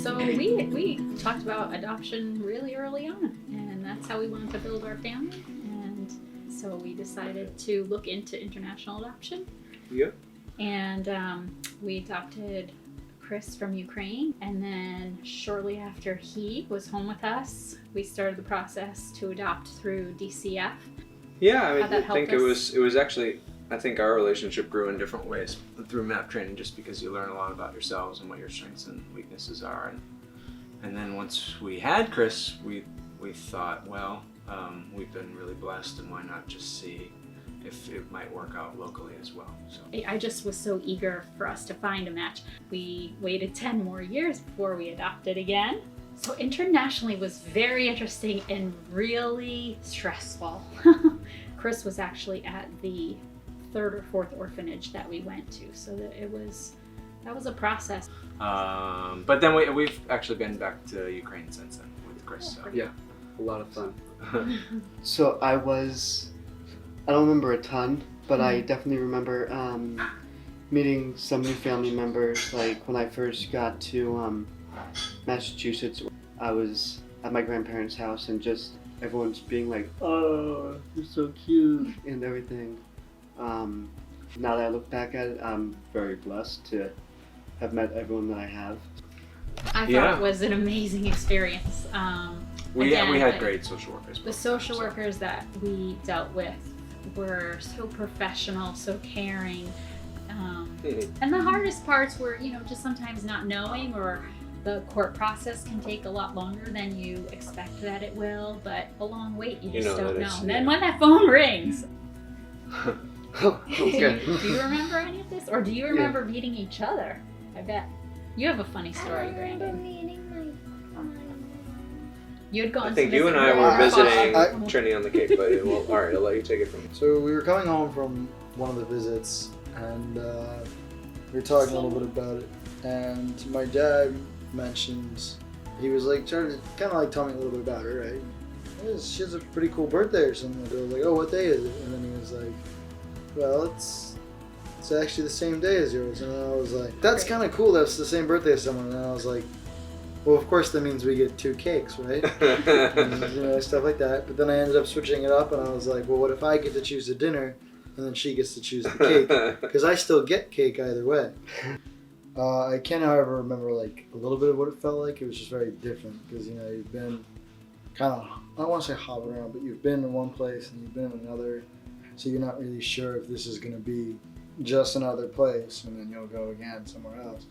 So we talked about adoption really early on, and that's how we wanted to build our family. And so we decided to look into international adoption. Yep. And we adopted Chris from Ukraine, and then shortly after he was home with us, we started the process to adopt through DCF. Yeah, I think it was actually, I think our relationship grew in different ways through MAP training, just because you learn a lot about yourselves and what your strengths and weaknesses are. And then once we had Chris, we thought, well, we've been really blessed, and why not just see if it might work out locally as well. So I just was so eager for us to find a match. We waited 10 more years before we adopted again. So internationally was very interesting and really stressful. Chris was actually at the 3rd or 4th orphanage that we went to, so that was a process. But then we've actually been back to Ukraine since then with Chris. So. Yeah, a lot of fun. So I don't remember a ton, but I definitely remember meeting some new family members. Like when I first got to Massachusetts, I was at my grandparents' house, and just everyone's being like, "Oh, you're so cute," and everything. Now that I look back at it, I'm very blessed to have met everyone that I have. I thought it was an amazing experience. We had great social workers. The social workers that we dealt with were so professional, so caring. And the hardest parts were, just sometimes not knowing, or the court process can take a lot longer than you expect that it will, but a long wait, you just don't know. And then when that phone rings, Okay. do you remember any of this? Or do you remember meeting each other? I bet. You have a funny story, I Brandon. remember meeting my You had gone I think to you and I were visiting Trinity on the Cape, but all right, I'll let you take it from here. So we were coming home from one of the visits, and we were talking a little bit about it. And my dad mentioned, he was like trying to kind of like tell me a little bit about her, right? She has a pretty cool birthday or something. I was like, oh, what day is it? And then he was like, well, it's actually the same day as yours. And I was like, that's kind of cool. That's the same birthday as someone. And I was like, well, of course that means we get 2 cakes, right? And, stuff like that. But then I ended up switching it up, and I was like, well, what if I get to choose the dinner, and then she gets to choose the cake? Because I still get cake either way. I can, however, remember like a little bit of what it felt like. It was just very different because you've been kind of, I don't want to say hopping around, but you've been in one place and you've been in another, so you're not really sure if this is going to be just another place, and then you'll go again somewhere else.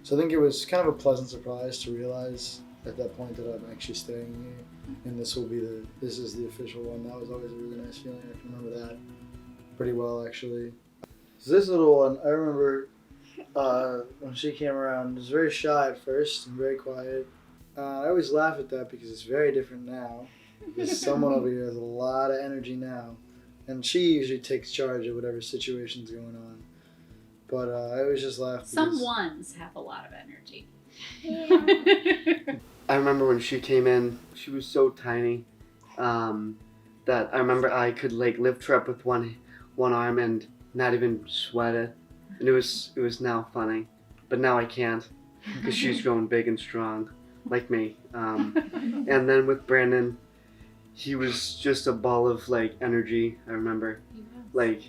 So I think it was kind of a pleasant surprise to realize at that point that I'm actually staying here, and this is the official one. That was always a really nice feeling. I can remember that pretty well, actually. So this little one, I remember when she came around, was very shy at first and very quiet. I always laugh at that because it's very different now. Because someone over here has a lot of energy now, and she usually takes charge of whatever situation's going on. But I always just laugh. Some ones have a lot of energy. Yeah. I remember when she came in, she was so tiny that I remember I could like lift her up with one arm and not even sweat it. And it was now funny, but now I can't because she's grown big and strong like me. And then with Brandon, he was just a ball of like energy. I remember, like,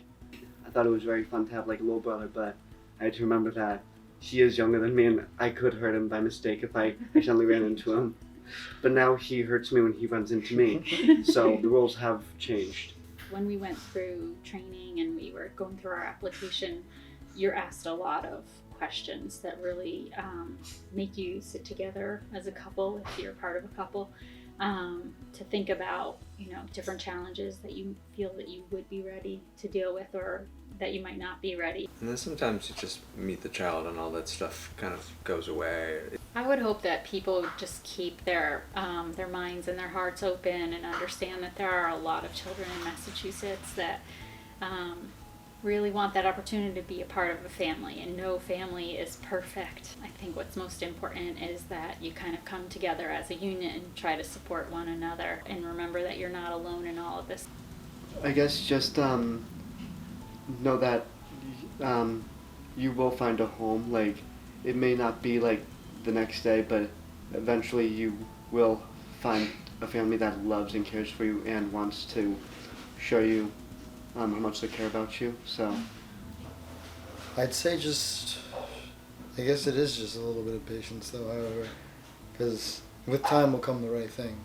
I thought it was very fun to have like a little brother, but I had to remember that he is younger than me and I could hurt him by mistake if I accidentally ran into him. But now he hurts me when he runs into me. So the rules have changed. When we went through training and we were going through our application, you're asked a lot of questions that really make you sit together as a couple, if you're part of a couple, to think about, different challenges that you feel that you would be ready to deal with or that you might not be ready. And then sometimes you just meet the child and all that stuff kind of goes away. I would hope that people just keep their minds and their hearts open and understand that there are a lot of children in Massachusetts that really want that opportunity to be a part of a family, and no family is perfect. I think what's most important is that you kind of come together as a unit and try to support one another and remember that you're not alone in all of this. I guess just know that you will find a home. Like, it may not be like the next day, but eventually you will find a family that loves and cares for you and wants to show you how much they care about you. So I'd say I guess it is just a little bit of patience though, however, because with time will come the right thing.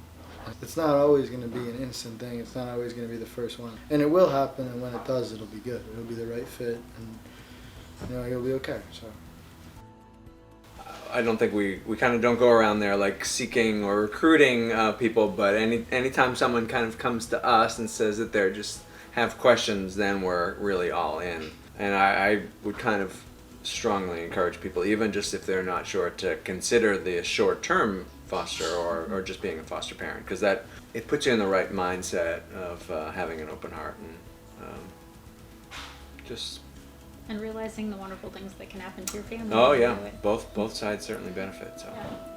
It's not always going to be an instant thing. It's not always going to be the first one. And it will happen, and when it does, it'll be good. It'll be the right fit, and you'll be okay. So I don't think we kind of don't go around there like seeking or recruiting people, but anytime someone kind of comes to us and says that they're just have questions, then we're really all in. And I would kind of strongly encourage people, even just if they're not sure, to consider the short-term foster or just being a foster parent, because that it puts you in the right mindset of having an open heart and just And realizing the wonderful things that can happen to your family. oh when you yeah, do it. both sides certainly benefit. So. Yeah.